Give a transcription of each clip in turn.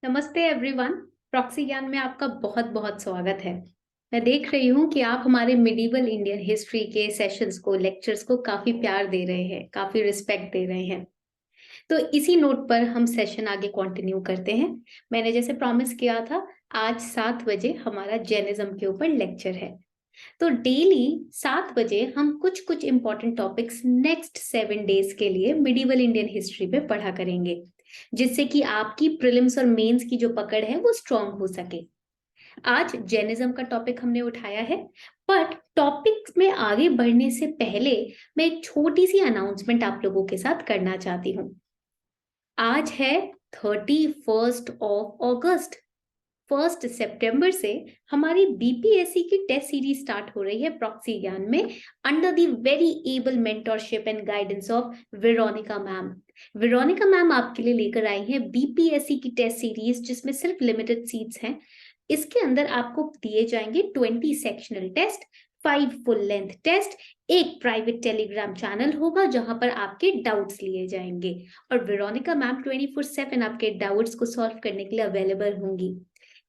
नमस्ते everyone. Proxy ज्ञान में आपका बहुत बहुत स्वागत है। मैं देख रही हूँ कि आप हमारे मिडिवल इंडियन हिस्ट्री के सेशंस को, लेक्चर्स को काफी प्यार दे रहे हैं, काफी रिस्पेक्ट दे रहे हैं। तो इसी नोट पर हम सेशन आगे कंटिन्यू करते हैं। मैंने जैसे प्रॉमिस किया था, आज 7 बजे हमारा जैनिज्म के ऊपर लेक्चर है। तो डेली 7 बजे हम कुछ कुछ इंपॉर्टेंट टॉपिक्स नेक्स्ट 7 डेज के लिए मिडिवल इंडियन हिस्ट्री पे पढ़ा करेंगे, जिससे कि आपकी प्रीलिम्स और मेंस की जो पकड़ है वो स्ट्रांग हो सके। आज जैनिज्म का टॉपिक हमने उठाया है, बट टॉपिक में आगे बढ़ने से पहले मैं एक छोटी सी अनाउंसमेंट आप लोगों के साथ करना चाहती हूँ। आज है 31 ऑफ अगस्त। 1 सितंबर से हमारी बीपीएससी की टेस्ट सीरीज स्टार्ट हो रही है प्रॉक्सी ज्ञान में, under the very able mentorship and guidance of Veronica ma'am. Veronica ma'am आपके लिए लेकर आई हैं बीपीएससी की टेस्ट सीरीज, जिसमें सिर्फ लिमिटेड सीट्स हैं। इसके अंदर आपको दिए जाएंगे 20 sectional test, 5 full length test, एक प्राइवेट टेलीग्राम चैनल होगा जहां पर आपके डाउट्स लिए जाएंगे, और वेरोनिका मैम 24/7 आपके डाउट्स को सॉल्व करने के लिए अवेलेबल होंगी।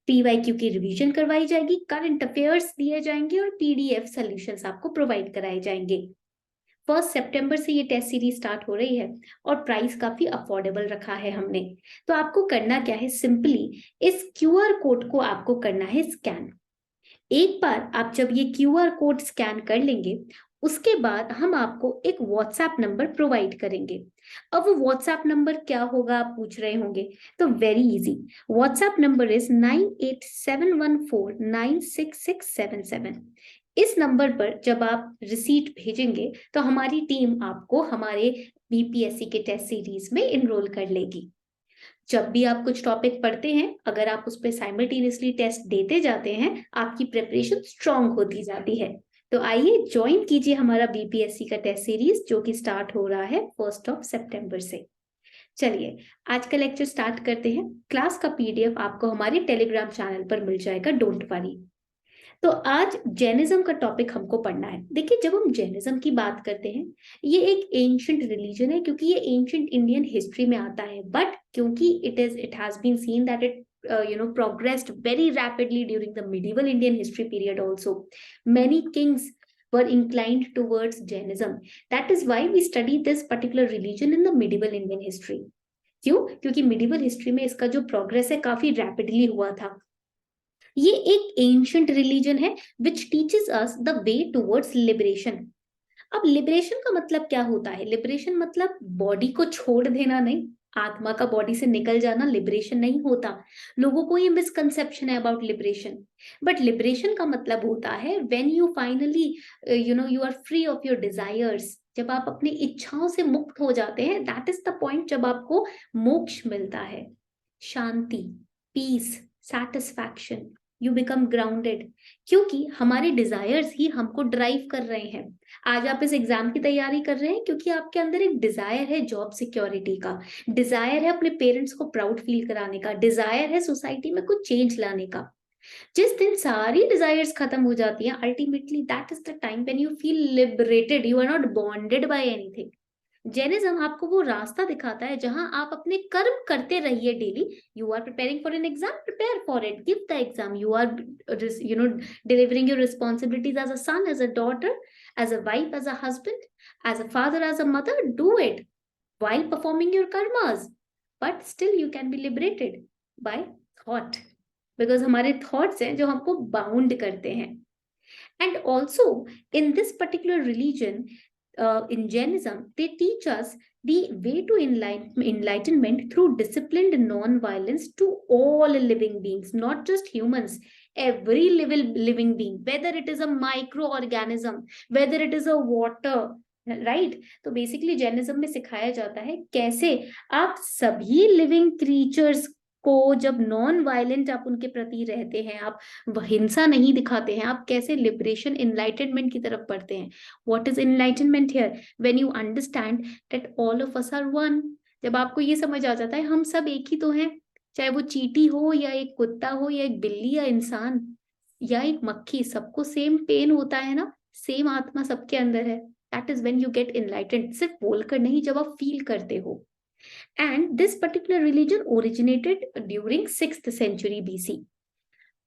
पीवाईक्यू की रिवीजन करवाई जाएगी, करंट अफेयर्स दिए जाएंगे और पीडीएफ सॉल्यूशंस आपको प्रोवाइड कराए जाएंगे। 1 सितंबर से ये टेस्ट सीरीज स्टार्ट हो रही है और प्राइस काफी अफोर्डेबल रखा है हमने। तो आपको करना क्या है, सिंपली इस क्यूआर कोड को आपको करना है स्कैन। एक बार आप जब ये क्यूआर कोड स्कैन कर लेंगे, उसके बाद हम आपको एक व्हाट्सएप नंबर प्रोवाइड करेंगे। अब वो व्हाट्सएप नंबर क्या होगा आप पूछ रहे होंगे, तो very easy. WhatsApp number is 9871496677। इस नंबर पर जब आप रिसीट भेजेंगे तो हमारी टीम आपको हमारे बीपीएससी के टेस्ट सीरीज में इनरोल कर लेगी। जब भी आप कुछ टॉपिक पढ़ते हैं, अगर आप उस पर साइमल्टेनियसली टेस्ट देते जाते हैं, आपकी प्रिपरेशन स्ट्रांग होती जाती है। तो आइए ज्वाइन कीजिए हमारा बीपीएससी का टेस्ट सीरीज, जो कि स्टार्ट हो रहा है 1 सितंबर से। चलिए आज का लेक्चर स्टार्ट करते हैं। क्लास का पीडीएफ आपको हमारे टेलीग्राम चैनल पर मिल जाएगा, डोंट वरी। तो आज जैनिज्म का टॉपिक हमको पढ़ना है। देखिए, जब हम जैनिज्म की बात करते हैं, ये एक एंशिएंट रिलीजन है, क्योंकि ये एंशिएंट इंडियन हिस्ट्री में आता है, बट क्योंकि it has been seen that it progressed very rapidly during the medieval Indian history period also. Many kings were inclined towards Jainism. That is why we study this particular religion in the medieval Indian history. क्यों? क्योंकि medieval history में इसका जो progress है काफी rapidly हुआ था। ये एक एंशिएंट रिलीजन है which teaches us the way towards liberation. अब लिबरेशन का मतलब क्या होता है? लिबरेशन मतलब बॉडी को छोड़ देना नहीं, आत्मा का बॉडी से निकल जाना लिबरेशन नहीं होता। लोगों को ये मिसकंसेप्शन है अबाउट लिबरेशन। बट लिबरेशन का मतलब होता है when you finally you are free of your desires. जब आप अपनी इच्छाओं से मुक्त हो जाते हैं, दैट इज द पॉइंट जब आपको मोक्ष मिलता है, शांति, peace, satisfaction. You become grounded, क्योंकि हमारे डिजायर्स ही हमको ड्राइव कर रहे हैं। आज आप इस एग्जाम की तैयारी कर रहे हैं क्योंकि आपके अंदर एक डिजायर है जॉब सिक्योरिटी का, डिजायर है अपने पेरेंट्स को प्राउड फील कराने का, डिजायर है सोसाइटी में कुछ चेंज लाने का। जिस दिन सारी डिजायर्स खत्म हो जाती हैं, ultimately that is the time when you feel liberated, you are not bonded by anything. Jainism आपको वो रास्ता दिखाता है जहां आप अपने कर्म करते रहिए daily. You are preparing for an exam, prepare for it, give the exam. You are delivering your responsibilities as a son, as a daughter, as a wife, as a husband, as a father, as a mother. Do it while performing your karmas, but still you can be liberated by thought, because हमारे thoughts हैं जो हमको bound करते हैं। And also in this particular religion, in Jainism, they teach us the way to enlightenment through disciplined non-violence to all living beings, not just humans. Every living being, whether it is a microorganism, whether it is a water, right तो basically Jainism में सिखाया जाता है कैसे आप सभी living creatures को, जब नॉन वायलेंट आप उनके प्रति रहते हैं, आप हिंसा नहीं दिखाते हैं, आप कैसे लिबरेशन, इनलाइटनमेंट की तरफ बढ़ते हैं। What is enlightenment here? When you understand that all of us are one. जब आपको ये समझ आ जाता है हम सब एक ही तो हैं, चाहे वो चींटी हो या एक कुत्ता हो या एक बिल्ली या इंसान या एक मक्खी, सबको सेम पेन होता है ना, सेम आत्मा सबके अंदर है। That is when you get enlightened. सिर्फ बोलकर नहीं, जब आप फील करते हो। And this particular religion originated during 6th century BC।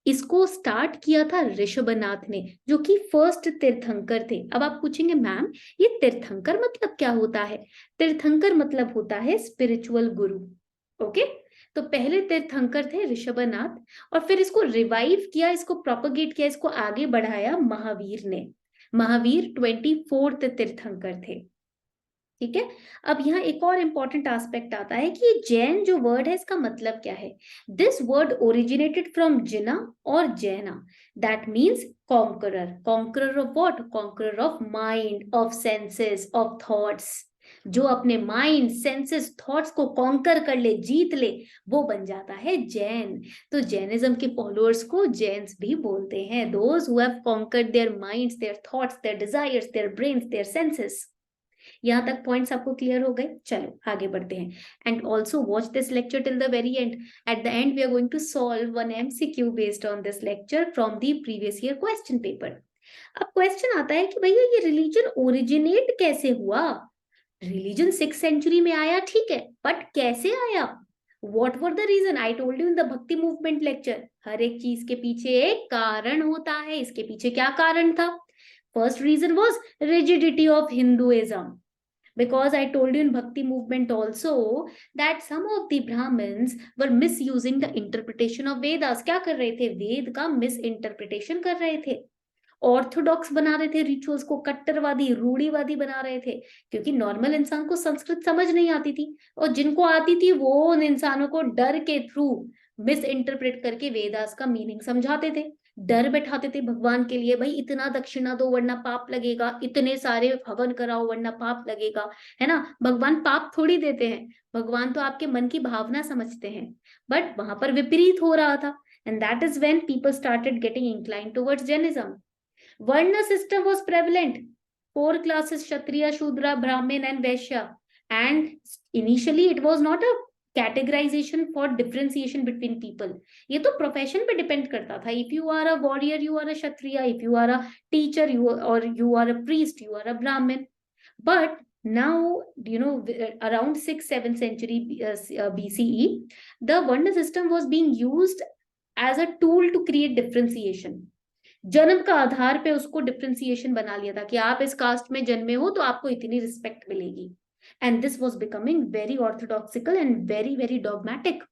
इसको स्टार्ट किया था ऋषभनाथ ने, जो कि फर्स्ट तीर्थंकर थे। अब आप पूछेंगे मैम ये तीर्थंकर मतलब क्या होता है? तीर्थंकर मतलब होता है स्पिरिचुअल गुरु। ओके, तो पहले तीर्थंकर थे ऋषभनाथ, और फिर इसको रिवाइव किया, इसको प्रोपगेट किया, इसको आगे बढ़ाया महावीर ने। महावीर 24th तीर्थंकर थे। ठीक है, अब यहाँ एक और इंपॉर्टेंट एस्पेक्ट आता है कि जैन जो वर्ड है इसका मतलब क्या है। दिस वर्ड ओरिजिनेटेड फ्रॉम जिना और जैना, that means conqueror. Conqueror of what? Conqueror of mind, of senses, of thoughts. जो अपने माइंड, सेंसेस, थॉट्स को कॉन्कर कर ले, जीत ले, वो बन जाता है जैन। तो जैनिज्म के फॉलोअर्स को जैन्स भी बोलते हैं, those who have conquered their minds, their thoughts, their desires, their brains, their senses. यहाँ तक पॉइंट्स आपको क्लियर हो गए? चलो आगे बढ़ते हैं। And also watch this lecture till the very end. At the end we are going to solve one MCQ based on this lecture from the previous year question paper. अब question आता है कि भैया ये रिलीजन ओरिजिनेट कैसे हुआ? Religion 6th century में आया, ठीक है, बट कैसे आया? What were the reason? I told you in the भक्ति मूवमेंट लेक्चर, हर एक चीज के पीछे एक कारण होता है। इसके पीछे क्या कारण था? First reason was rigidity of Hinduism. Because I told you in Bhakti movement also that some of the Brahmins were misusing the interpretation of Vedas. क्या कर रहे थे? वेद का मिसइंटरप्रिटेशन कर रहे थे, ऑर्थोडॉक्स बना रहे थे रिचुअल्स को, कट्टरवादी, रूढ़ीवादी बना रहे थे, क्योंकि नॉर्मल इंसान को संस्कृत समझ नहीं आती थी, और जिनको आती थी वो उन इंसानों को डर के थ्रू मिस इंटरप्रेट करके वेदास का मीनिंग समझाते थे। डर बैठाते थे भगवान के लिए, भाई इतना दक्षिणा दो वरना पाप लगेगा, इतने सारे हवन कराओ वरना पाप लगेगा, है ना। भगवान पाप थोड़ी देते हैं, भगवान तो आपके मन की भावना समझते हैं। बट वहां पर विपरीत हो रहा था, and that is when people started getting inclined towards Jainism. Varna system was prevalent. 4 classes: Kshatriya, Shudra, Brahmin and Vaishya. And initially it was not a categorization for differentiation between people. ये तो profession पे depend करता था. If you are a warrior, you are a Kshatriya. If you are a teacher, you are a priest, you are a Brahmin. But now, around 6th-7th century BCE, the Varna system was being used as a tool to create differentiation. जन्म का आधार पे उसको differentiation बना लिया था कि आप इस कास्ट में जन्मे हो तो आपको इतनी रिस्पेक्ट मिलेगी। And this was becoming very orthodoxical and very very dogmatic.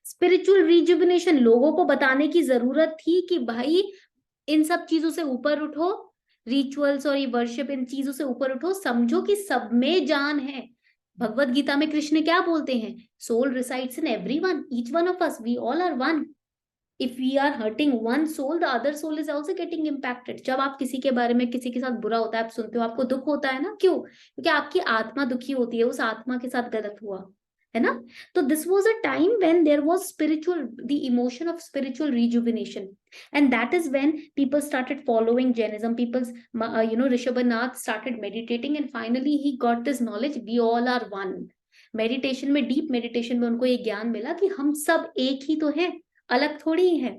Spiritual rejuvenation, लोगों को बताने की जरूरत थी कि भाई इन सब चीजों से ऊपर उठो, रिचुअल्स और ये वर्शिप, इन चीजों से ऊपर उठो, समझो कि सब में जान है। भगवत गीता में कृष्ण क्या बोलते हैं? Soul resides in everyone, each one of us, we all are one. If we are hurting one soul, the other soul is also getting impacted. जब आप किसी के बारे में, किसी के साथ बुरा होता है, आप सुनते हो, आपको दुख होता है ना, क्यों? क्योंकि आपकी आत्मा दुखी होती है, उस आत्मा के साथ गलत हुआ है ना। तो this was a time when there was the emotion of spiritual rejuvenation, and that is when people started following Jainism. Rishabhanath started meditating, and finally he got this knowledge, we all are one. Meditation में, deep meditation में उनको ये ज्ञान मिला कि हम सब एक ही तो हैं, अलग थोड़ी है।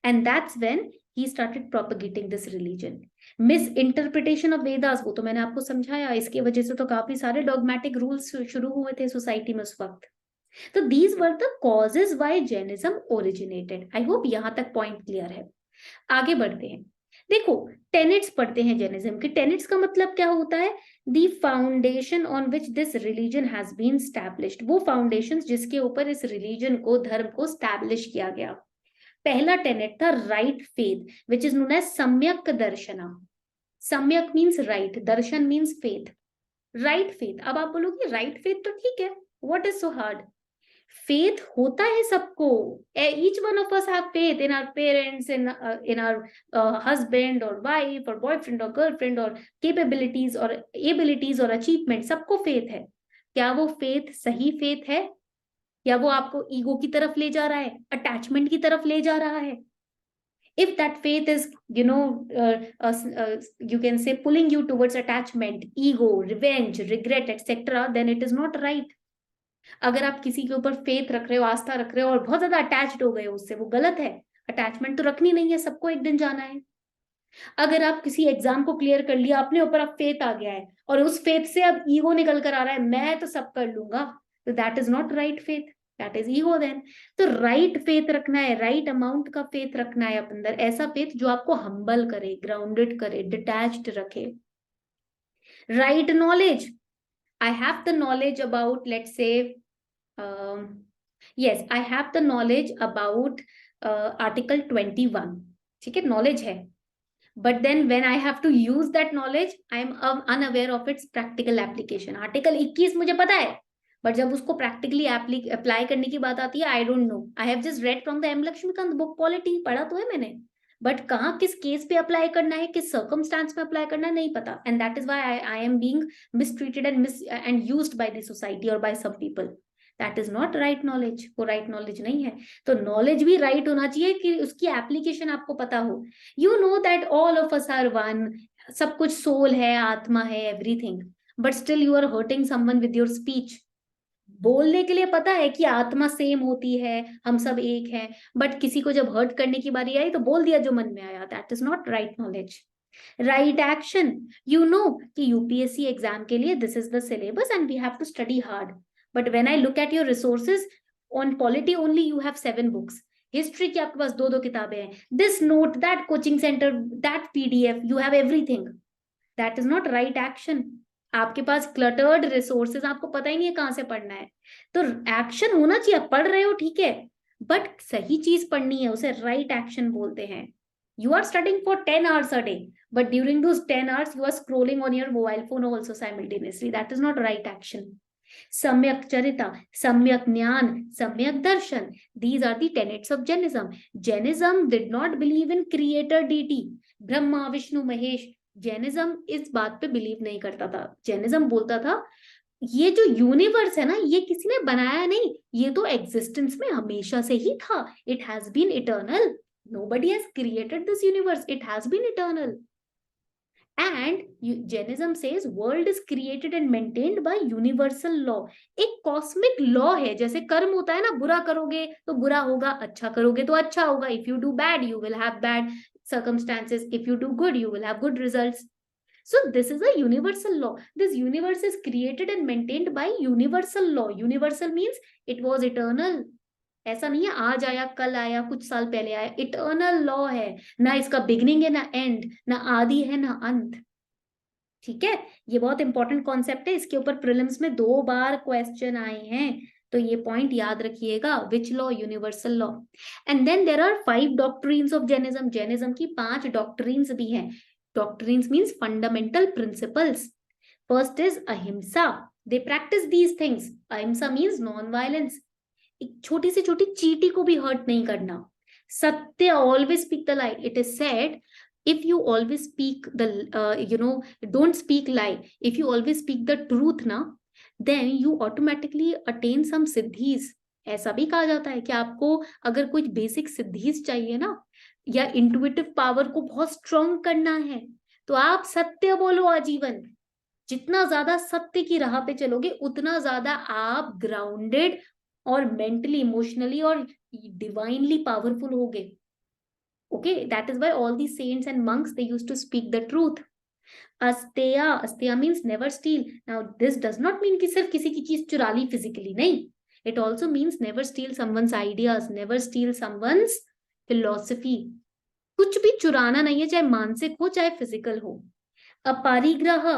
And that's when he started propagating this religion. Miss interpretation of Vedas, वो तो मैंने आपको समझाया, इसकी वजह से तो काफी सारे डॉगमेटिक रूल्स शुरू हुए थे सोसाइटी में उस वक्त। तो these were the causes why Jainism originated. I hope यहां तक पॉइंट क्लियर है। आगे बढ़ते हैं। देखो, टेनेट्स पढ़ते हैं जैनिज्म के। टेनेट्स का मतलब क्या होता है? The foundation on which this religion has been established. वो फाउंडेशंस जिसके ऊपर इस रिलीजन को, धर्म को स्टैब्लिश किया गया। पहला टेनेट था right faith, which is known as samyak darshana. Samyak means right, darshan means faith. Right faith. अब आप बोलोगे राइट फेथ तो ठीक है, what is so hard? Faith होता है सबको। each one of us have faith in our parents, in our husband or wife or boyfriend or girlfriend or capabilities or abilities or achievement, सबको faith है। क्या वो फेथ सही faith है, या वो आपको ईगो की तरफ ले जा रहा है, अटैचमेंट की तरफ ले जा रहा है? If that faith is, you can say pulling you towards attachment, ego, revenge, regret, etc., then it is not right. अगर आप किसी के ऊपर फेथ रख रहे हो, आस्था रख रहे हो, और बहुत ज्यादा अटैच्ड हो गए हो उससे, वो गलत है। अटैचमेंट तो रखनी नहीं है, सबको एक दिन जाना है। अगर आप किसी एग्जाम को क्लियर कर लिया, अपने ऊपर अब फेथ आ गया है और उस फेथ से अब ईगो निकल कर आ रहा है, मैं तो सब कर लूंगा, तो that is not right faith, that is ego then. तो राइट फेथ रखना है, राइट अमाउंट का फेथ रखना है अपने अंदर, ऐसा फेथ जो आपको हम्बल करे, ग्राउंडेड करे, डिटैच्ड रखे। Right knowledge, I have the knowledge about, let's say, yes, I have the knowledge about Article 21, ठीक है, knowledge है, but then when I have to use that knowledge, I am unaware of its practical application. Article 21 मुझे पता है, but जब उसको practically apply करने की बात आती है, I don't know. I have just read from the M. Lakshmikant book Polity, पढ़ा तो है मैंने, बट कहाँ किस केस पे अप्लाई करना है, किस सर्कमस्टांस में अप्लाई करना है, नहीं पता, and that is why I am being mistreated and used by the society और by some people. That is not right knowledge, वो राइट नॉलेज नहीं है। तो नॉलेज भी राइट होना चाहिए कि उसकी एप्लीकेशन आपको पता हो। You know that all of us are one, सब कुछ सोल है, आत्मा है, everything, but still you are hurting someone with your speech. बोलने के लिए पता है कि आत्मा सेम होती है, हम सब एक हैं, बट किसी को जब हर्ट करने की बारी आई तो बोल दिया जो मन में आया, that is not right knowledge. Right action, you know कि यूपीएससी एग्जाम के लिए this is the syllabus and we have to study hard, but when I look at your resources, on polity only you have 7 books, history की आपके पास 2 किताबें हैं, this note, that coaching centre, that PDF, you have everything, that is not right action. आपके पास cluttered resources, आपको पता ही नहीं है कहां से पढ़ना है। तो एक्शन होना चाहिए, पढ़ रहे हो ठीक है, बट सही चीज पढ़नी है, उसे राइट एक्शन बोलते हैं। You are studying for 10 hours a day, but during those 10 hours, you are scrolling on your mobile phone also simultaneously. That is not right action. Samyak Charita, Samyak Jnana, Samyak Darshan. These are the tenets of Jainism. Jainism did not believe in creator deity, Brahma, Vishnu, Mahesh. Jainism इस बात पे believe नहीं करता था। Jainism बोलता था ये जो यूनिवर्स है ना, ये किसी ने बनाया नहीं, ये तो एग्जिस्टेंस में हमेशा से ही था, it has been eternal, nobody has created this universe, it has been eternal. And Jainism says world is created and maintained by universal law. एक cosmic law है, जैसे कर्म होता है ना, बुरा करोगे तो बुरा होगा, अच्छा करोगे तो अच्छा होगा, if you do bad you will have bad circumstances, if you do good you will have good results. So this is a universal law. This universe is created and maintained by universal law. Universal means it was eternal. ऐसा नहीं है आज आया कल आया कुछ साल पहले आया, इटर्नल लॉ है, ना इसका बिगिनिंग है ना एंड, ना आदि है ना अंत। ठीक है, ये बहुत इंपॉर्टेंट कॉन्सेप्ट है, इसके ऊपर प्रीलिम्स में 2 बार क्वेश्चन आए हैं, तो ये पॉइंट याद रखिएगा, which law, universal law. And then there are 5 doctrines of Jainism, Jainism की 5 डॉक्ट्रिन्स भी हैं। Doctrines means fundamental principles. First is ahimsa, they practice these things, ahimsa means non violence, एक छोटी से छोटी चींटी को भी हर्ट नहीं करना। सत्य, always speak the lie, it is said if you always speak the don't speak lie, if you always speak the truth na, then you automatically attain some siddhis. ऐसा भी कहा जाता है कि आपको अगर कुछ बेसिक सिद्धीज चाहिए ना, या इंट्यूटिव पावर को बहुत स्ट्रॉन्ग करना है, तो आप सत्य बोलो आजीवन। जितना ज्यादा सत्य की राह पे चलोगे उतना ज्यादा आप ग्राउंडेड और मेंटली, इमोशनली और डिवाइनली पावरफुल होगे। Okay, that is why all the saints and monks, they used to speak the truth. Asteya, asteya means never steal. Now this does not mean कि सिर्फ किसी की चीज चुरा ली physically, नहीं, it also means never steal someone's ideas, never steal someone's philosophy. कुछ भी चुराना नहीं है, चाहे मानसिक हो चाहे फिजिकल हो। अपरिग्रह,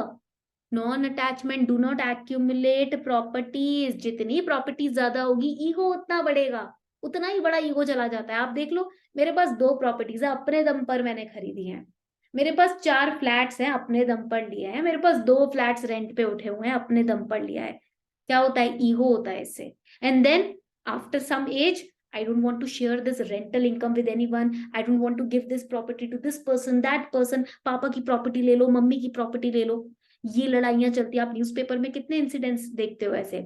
non attachment, do not accumulate properties, जितनी प्रॉपर्टीज ज्यादा होगी ईगो उतना बढ़ेगा, उतना ही बड़ा ईगो चला जाता है। आप देख लो, मेरे पास 2 प्रॉपर्टीज है, अपने दम पर मैंने खरीदी हैं, मेरे पास 4 फ्लैट्स हैं, अपने दम पर लिए हैं, मेरे पास 2 फ्लैट्स रेंट पे उठे हुए हैं, अपने दम पर लिया है। क्या होता है, ईगो होता है इससे। And then after some age, I don't want to share this rental income with anyone. I don't want to give this property to this person, that person. पापा की प्रॉपर्टी ले लो, मम्मी की प्रॉपर्टी ले लो, ये लड़ाइयां चलती है। आप न्यूज़पेपर में कितने इंसिडेंट्स देखते हो ऐसे।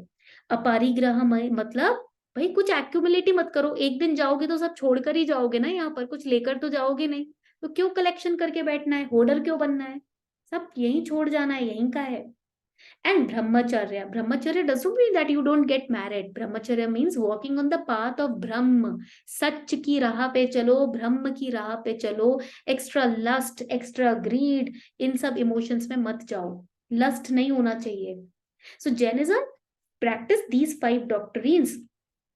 अपरिग्रह मतलब भाई कुछ एक्यूमुलेट ही मत करो, एक दिन जाओगे तो सब छोड़कर ही जाओगे ना, यहाँ पर कुछ लेकर तो जाओगे नहीं, तो क्यों कलेक्शन करके बैठना है, होर्डर क्यों बनना है, सब यहीं छोड़ जाना है, यहीं का है। And brahmacharya doesn't mean that you don't get married. Brahmacharya means walking on the path of Brahma. सच की राह पे चलो, ब्रह्म की राह पे चलो. एक्स्ट्रा लस्ट, एक्स्ट्रा ग्रीड, इन सब इमोशंस में मत जाओ. लस्ट नहीं होना चाहिए. So Jainism practice these 5 doctrines.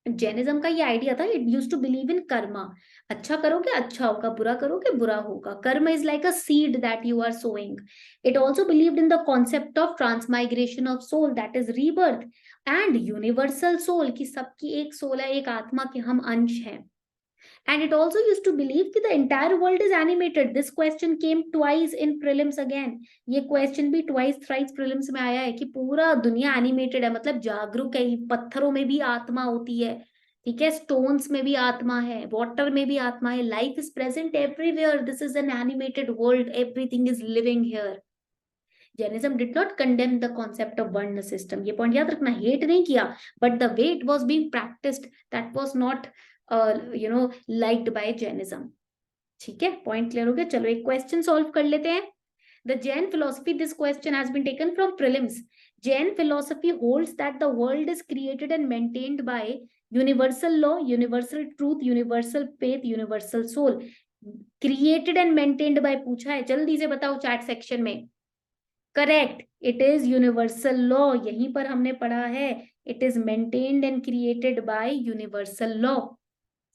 Jainism का ये आइडिया था, it use to believe in karma. अच्छा करोगे अच्छा होगा, बुरा करोगे बुरा होगा. Karma is like a seed that you are sowing. It also believed in the concept of transmigration of soul, that is rebirth. And universal soul, की सबकी एक सोल है, एक आत्मा के हम अंश हैं. And it also used to believe that the entire world is animated. This question came twice in prelims again. ये question भी twice thrice prelims में आया है कि पूरा दुनिया animated है, मतलब जागरूक है. पत्थरों में भी आत्मा होती है, ठीक है, stones में भी आत्मा है, water में भी आत्मा है. Life is present everywhere. This is an animated world. Everything is living here. Jainism did not condemn the concept of Varna system. ये point याद रखना, hate नहीं किया, but the way it was being practiced, that was not liked by Jainism. ठीक है, point clear हो गया. चलो एक question solve कर लेते हैं. The Jain philosophy, this question has been taken from prelims. Jain philosophy holds that the world is created and maintained by universal law, universal truth, universal faith, universal soul. Created and maintained by पूछा है, जल्दी से बताओ chat section में. Correct, it is universal law. यहीं पर हमने पढ़ा है, it is maintained and created by universal law.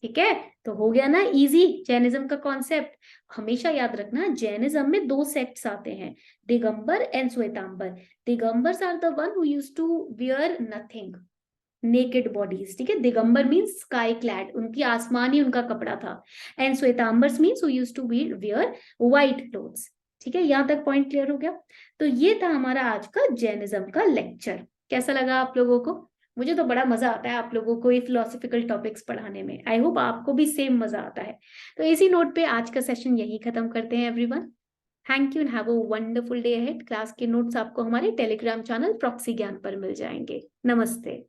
ठीक है, तो हो गया ना इजी जैनिज्म का कॉन्सेप्ट. हमेशा याद रखना, जैनिज्म में 2 सेक्ट्स आते हैं, Digambar and Shwetambar. Digambars are the one who used to wear nothing, naked bodies. ठीक है, दिगंबर मीन्स स्काई क्लैड, उनकी आसमान ही उनका कपड़ा था. And Shvetambars means who used to wear white clothes. ठीक है, यहां तक पॉइंट क्लियर हो गया. तो ये था हमारा आज का जैनिज्म का लेक्चर. कैसा लगा आप लोगों को? मुझे तो बड़ा मजा आता है आप लोगों को ये फिलोसॉफिकल टॉपिक्स पढ़ाने में. आई होप आपको भी सेम मजा आता है. तो इसी नोट पे आज का सेशन यही खत्म करते हैं everyone. Thank you and have a wonderful day ahead. Class के नोट्स आपको हमारे टेलीग्राम चैनल प्रॉक्सी ज्ञान पर मिल जाएंगे. नमस्ते.